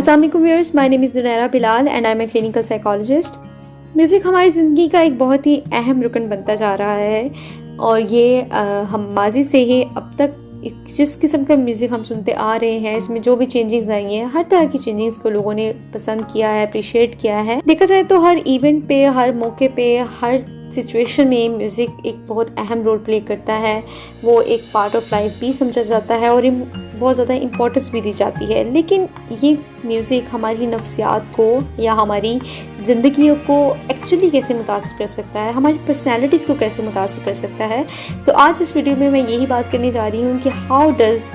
अस्सलाम वालेकुम viewers, my name is Nunaira Bilal and I am a clinical psychologist. Music हमारी ज़िंदगी का एक बहुत ही अहम रुकन बनता जा रहा है और ये हम माजी से ही अब तक जिस किस्म का म्यूज़िक हम सुनते आ रहे हैं, इसमें जो भी चेंजिंग्स आई हैं, हर तरह की चेंजिंग्स को लोगों ने पसंद किया है, अप्रिशिएट किया है। देखा जाए तो हर इवेंट पे, हर मौके पे, हर सिचुएशन में म्यूज़िक एक बहुत अहम रोल प्ले करता है। वो एक पार्ट ऑफ लाइफ भी समझा जाता है और बहुत ज़्यादा इम्पोर्टेंस भी दी जाती है। लेकिन ये म्यूज़िक हमारी नफ्सियात को या हमारी ज़िंदगियों को एक्चुअली कैसे मुतासिर कर सकता है, हमारी पर्सनैलिटीज़ को कैसे मुतासिर कर सकता है, तो आज इस वीडियो में मैं यही बात करने जा रही हूँ कि how does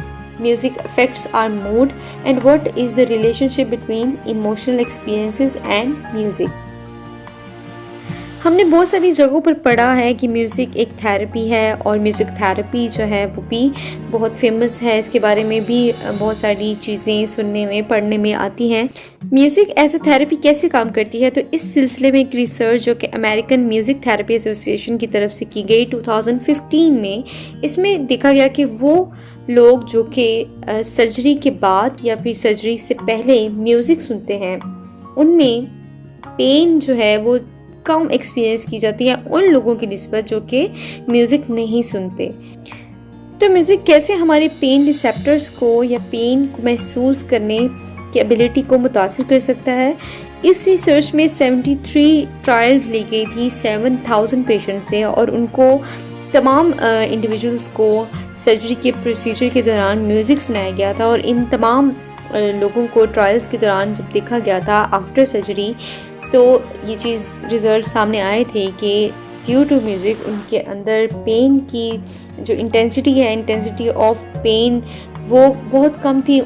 music affects our mood and what is the relationship between emotional experiences and music. हमने बहुत सारी जगहों पर पढ़ा है कि म्यूज़िक एक थेरेपी है और म्यूज़िक थेरेपी जो है वो भी बहुत फेमस है। इसके बारे में भी बहुत सारी चीज़ें सुनने में, पढ़ने में आती हैं। म्यूज़िक एज ए थेरेपी कैसे काम करती है, तो इस सिलसिले में एक रिसर्च जो कि अमेरिकन म्यूज़िक थेरेपी एसोसिएशन की तरफ से की गई 2015 में, इसमें देखा गया कि वो लोग जो कि सर्जरी के बाद या फिर सर्जरी से पहले म्यूज़िक सुनते हैं, उनमें पेन जो है वो कम एक्सपीरियंस की जाती है उन लोगों की निस्बत जो कि म्यूज़िक नहीं सुनते। तो म्यूज़िक कैसे हमारे पेन रिसेप्टर्स को या पेन को महसूस करने की एबिलिटी को मुतासिर कर सकता है। इस रिसर्च में 73 ट्रायल्स ली गई थी 7000 पेशेंट से और उनको तमाम इंडिविजुअल्स को सर्जरी के प्रोसीजर के दौरान म्यूज़िक सुनाया गया था और इन तमाम लोगों को ट्रायल्स के दौरान जब देखा गया था आफ्टर सर्जरी, तो ये चीज़ रिज़ल्ट सामने आए थे कि ड्यू टू म्यूज़िक उनके अंदर पेन की जो इंटेंसिटी ऑफ पेन वो बहुत कम थी।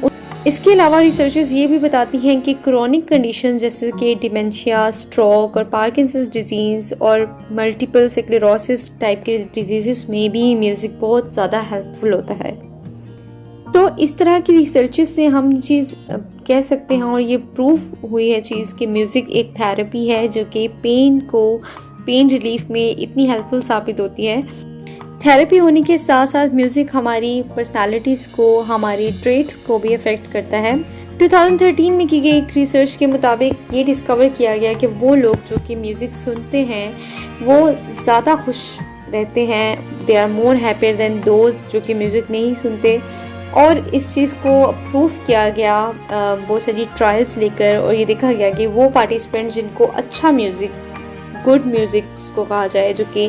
इसके अलावा रिसर्चर्स ये भी बताती हैं कि क्रोनिक कंडीशन जैसे कि डिमेंशिया, स्ट्रोक और पार्किंसंस डिजीज़ और मल्टीपल स्क्लेरोसिस टाइप के डिजीज़ में भी म्यूज़िक बहुत ज़्यादा हेल्पफुल होता है। तो इस तरह की रिसर्चेस से हम ये चीज़ कह सकते हैं और ये प्रूफ हुई है चीज़ कि म्यूज़िक एक थेरेपी है जो कि पेन रिलीफ में इतनी हेल्पफुल साबित होती है। थेरेपी होने के साथ साथ म्यूज़िक हमारी पर्सनालिटीज़ को, हमारी ट्रेट्स को भी अफेक्ट करता है। 2013 में की गई एक रिसर्च के मुताबिक ये डिस्कवर किया गया कि वो लोग जो कि म्यूज़िक सुनते हैं वो ज़्यादा खुश रहते हैं। They are more happier than those जो कि म्यूज़िक नहीं सुनते। और इस चीज़ को प्रूफ किया गया बहुत सारी ट्रायल्स लेकर और ये देखा गया कि वो पार्टिसिपेंट जिनको अच्छा म्यूज़िक, गुड म्यूज़िक जिसको कहा जाए, जो कि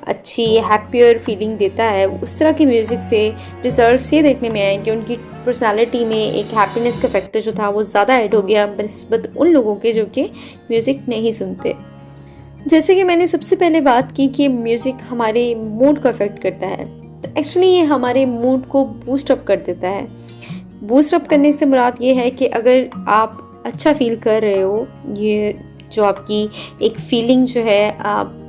अच्छी हैप्पियर फीलिंग देता है, उस तरह के म्यूज़िक से रिसर्च ये देखने में आए कि उनकी पर्सनालिटी में एक हैप्पीनेस का फैक्टर जो था वो ज़्यादा ऐड हो गया बनिस्बत उन लोगों के जो कि म्यूज़िक नहीं सुनते। जैसे कि मैंने सबसे पहले बात की कि म्यूज़िक हमारे मूड को अफेक्ट करता है, तो एक्चुअली ये हमारे मूड को बूस्ट अप कर देता है। बूस्ट अप करने से मुराद ये है कि अगर आप अच्छा फील कर रहे हो, ये जो आपकी एक फीलिंग जो है आप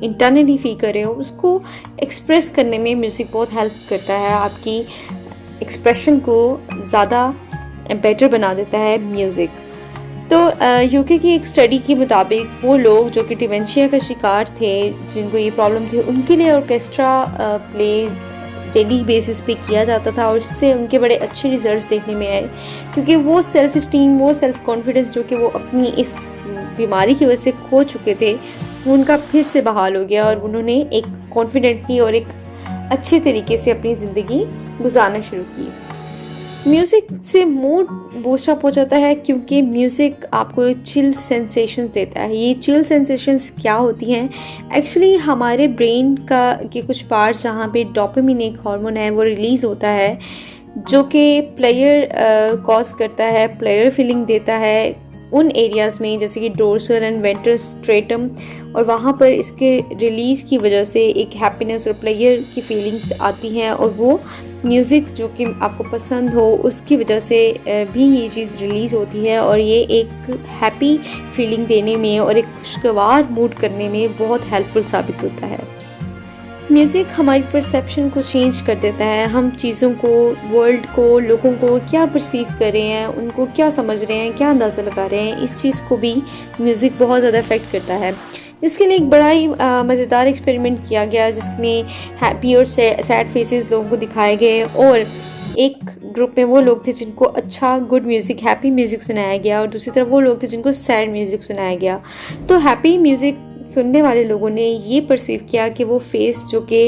इंटरनली फील कर रहे हो, उसको एक्सप्रेस करने में म्यूज़िक बहुत हेल्प करता है। आपकी एक्सप्रेशन को ज़्यादा बेटर बना देता है म्यूज़िक। तो यूके की एक स्टडी के मुताबिक वो लोग जो कि डिमेंशिया का शिकार थे, जिनको ये प्रॉब्लम थी, उनके लिए ऑर्केस्ट्रा प्ले डेली बेसिस पे किया जाता था और इससे उनके बड़े अच्छे रिजल्ट्स देखने में आए, क्योंकि वो सेल्फ इस्टीम, वो सेल्फ कॉन्फिडेंस जो कि वो अपनी इस बीमारी की वजह से खो चुके थे, उनका फिर से बहाल हो गया और उन्होंने एक कॉन्फिडेंटली और एक अच्छे तरीके से अपनी ज़िंदगी गुजारना शुरू की। म्यूज़िक से मूड बूस्ट अप हो जाता है क्योंकि म्यूज़िक आपको चिल सेंसेशंस देता है। ये चिल सेंसेशंस क्या होती हैं? एक्चुअली हमारे ब्रेन के कुछ पार्ट्स जहाँ पे डोपामिन एक हार्मोन है वो रिलीज़ होता है, जो कि प्लेयर कॉज करता है, प्लेयर फीलिंग देता है उन एरियाज़ में जैसे कि डोर्सल एंड वेंट्रल स्ट्रेटम, और वहाँ पर इसके रिलीज़ की वजह से एक हैप्पीनेस और प्लेयर की फीलिंग्स आती हैं और वो म्यूज़िक जो कि आपको पसंद हो उसकी वजह से भी ये चीज़ रिलीज़ होती है और ये एक हैप्पी फीलिंग देने में और एक खुशगवार मूड करने में बहुत हेल्पफुल साबित होता है। म्यूज़िक हमारी परसेप्शन को चेंज कर देता है। हम चीज़ों को, वर्ल्ड को, लोगों को क्या परसीव कर रहे हैं, उनको क्या समझ रहे हैं, क्या अंदाज़ा लगा रहे हैं, इस चीज़ को भी म्यूज़िक बहुत ज़्यादा अफेक्ट करता है। जिसके लिए एक बड़ा ही मज़ेदार एक्सपेरिमेंट किया गया जिसमें हैप्पी और सैड फेसेस लोगों को दिखाए गए और एक ग्रुप में वो लोग थे जिनको अच्छा गुड म्यूज़िक, हैप्पी म्यूज़िक सुनाया गया, और दूसरी तरफ वो लोग थे जिनको सैड म्यूज़िक सुनाया गया। तो हैप्पी म्यूज़िक सुनने वाले लोगों ने ये परसीव किया कि वो फेस जो कि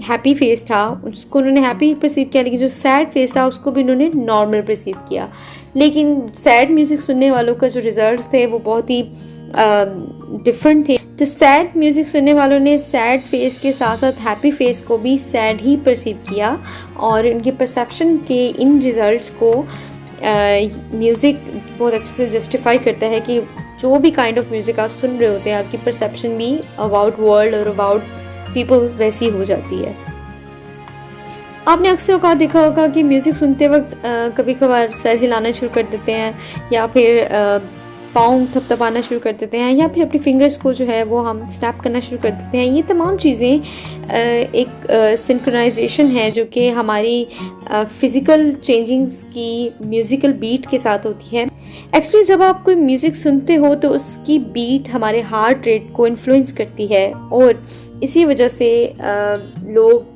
हैप्पी फेस था उसको उन्होंने हैप्पी परसीव किया, लेकिन जो सैड फेस था उसको भी उन्होंने नॉर्मल परसीव किया। लेकिन सैड म्यूज़िक सुनने वालों का जो रिजल्ट्स थे वो बहुत ही डिफरेंट थे। तो सैड म्यूज़िक सुनने वालों ने सैड फेस के साथ साथ हैप्पी फेस को भी सैड ही परसीव किया, और उनके परसेप्शन के इन रिजल्ट्स को म्यूज़िक बहुत अच्छे से जस्टिफाई करता है कि जो भी काइंड ऑफ म्यूज़िक आप सुन रहे होते हैं आपकी परसेप्शन भी अबाउट वर्ल्ड और अबाउट पीपल वैसी हो जाती है। आपने अक्सर औकात देखा होगा कि म्यूज़िक सुनते वक्त कभी कभार सर हिलाना शुरू कर देते हैं, या फिर पाँव थपथपाना शुरू कर देते हैं, या फिर अपनी फिंगर्स को जो है वो हम स्नैप करना शुरू कर देते हैं। ये तमाम चीज़ें एक सिंक्रोनाइजेशन है जो कि हमारी फिज़िकल चेंजिंग्स की म्यूज़िकल बीट के साथ होती है। एक्चुअली जब आप कोई म्यूज़िक सुनते हो तो उसकी बीट हमारे हार्ट रेट को इन्फ्लुएंस करती है, और इसी वजह से लोग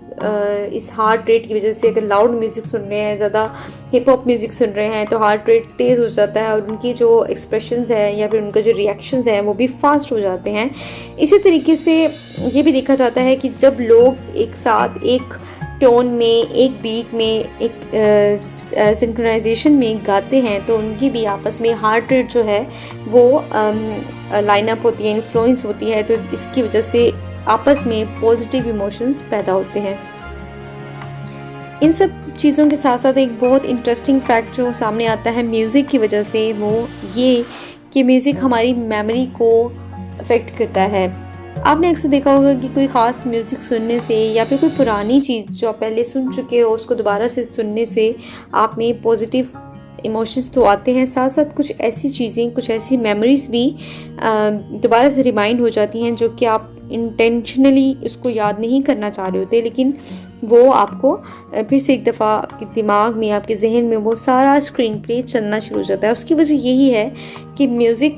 इस हार्ट रेट की वजह से अगर लाउड म्यूज़िक सुन रहे हैं, ज़्यादा हिप हॉप म्यूज़िक सुन रहे हैं, तो हार्ट रेट तेज़ हो जाता है और उनकी जो एक्सप्रेशंस है या फिर उनका जो रिएक्शंस है वो भी फास्ट हो जाते हैं। इसी तरीके से ये भी देखा जाता है कि जब लोग एक साथ एक टोन में, एक बीट में, एक सिंक्रोनाइजेशन में गाते हैं तो उनकी भी आपस में हार्ट रेट जो है वो लाइनअप होती है, इन्फ्लुएंस होती है, तो इसकी वजह से आपस में पॉजिटिव इमोशंस पैदा होते हैं। इन सब चीज़ों के साथ साथ एक बहुत इंटरेस्टिंग फैक्ट जो सामने आता है म्यूज़िक की वजह से, वो ये कि म्यूज़िक हमारी मेमोरी को अफेक्ट करता है। आपने अक्सर देखा होगा कि कोई ख़ास म्यूज़िक सुनने से या फिर कोई पुरानी चीज़ जो आप पहले सुन चुके हो उसको दोबारा से सुनने से आप में पॉजिटिव इमोशंस तो आते हैं, साथ साथ कुछ ऐसी चीज़ें, कुछ ऐसी मेमोरीज भी दोबारा से रिमाइंड हो जाती हैं जो कि आप इंटेंशनली उसको याद नहीं करना चाह रहे होते, लेकिन वो आपको फिर से एक दफ़ा आपके दिमाग में, आपके जहन में वो सारा स्क्रीन प्ले चलना शुरू हो जाता है। उसकी वजह यही है कि म्यूज़िक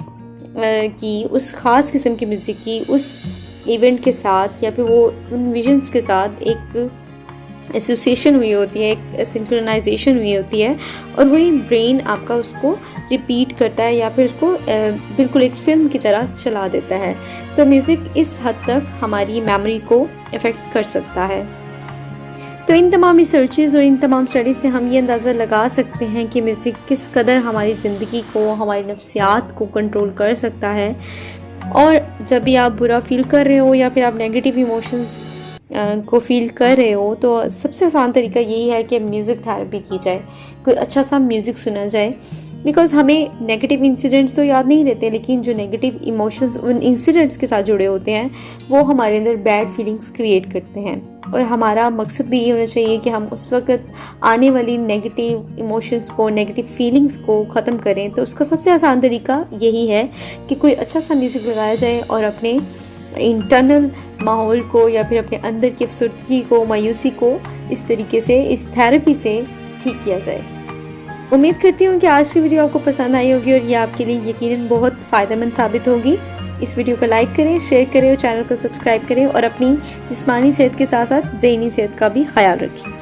की, उस ख़ास किस्म की म्यूज़िक की उस इवेंट के साथ या फिर वो उन विजन्स के साथ एक एसोसिएशन हुई होती है, एक सिंक्रोनाइजेशन हुई होती है, और वही ब्रेन आपका उसको रिपीट करता है या फिर उसको बिल्कुल एक फ़िल्म की तरह चला देता है। तो म्यूज़िक इस हद तक हमारी मेमोरी को अफेक्ट कर सकता है। तो इन तमाम रिसर्चेज़ और इन तमाम स्टडीज़ से हम ये अंदाज़ा लगा सकते हैं कि म्यूज़िक किस कदर हमारी ज़िंदगी को, हमारी नफ्सियात को कंट्रोल कर सकता है। और जब भी आप बुरा फील कर रहे हो या फिर आप नेगेटिव इमोशंस को फील कर रहे हो, तो सबसे आसान तरीका यही है कि म्यूज़िक थेरेपी की जाए, कोई अच्छा सा म्यूज़िक सुना जाए। बिकॉज़ हमें नेगेटिव इंसिडेंट्स तो याद नहीं रहते, लेकिन जो नेगेटिव इमोशंस उन इंसिडेंट्स के साथ जुड़े होते हैं वो हमारे अंदर बैड फीलिंग्स क्रिएट करते हैं। और हमारा मकसद भी ये होना चाहिए कि हम उस वक्त आने वाली नेगेटिव इमोशंस को, नेगेटिव फीलिंग्स को ख़त्म करें। तो उसका सबसे आसान तरीका यही है कि कोई अच्छा सा म्यूज़िक लगाया जाए और अपने इंटरनल माहौल को या फिर अपने अंदर की अफसरदगी को, मायूसी को इस तरीके से, इस थेरेपी से ठीक किया जाए। उम्मीद करती हूँ कि आज की वीडियो आपको पसंद आई होगी और ये आपके लिए यकीनन बहुत फ़ायदेमंद साबित होगी। इस वीडियो को लाइक करें, शेयर करें और चैनल को सब्सक्राइब करें, और अपनी जिस्मानी सेहत के साथ साथ ज़हनी सेहत का भी ख्याल रखें।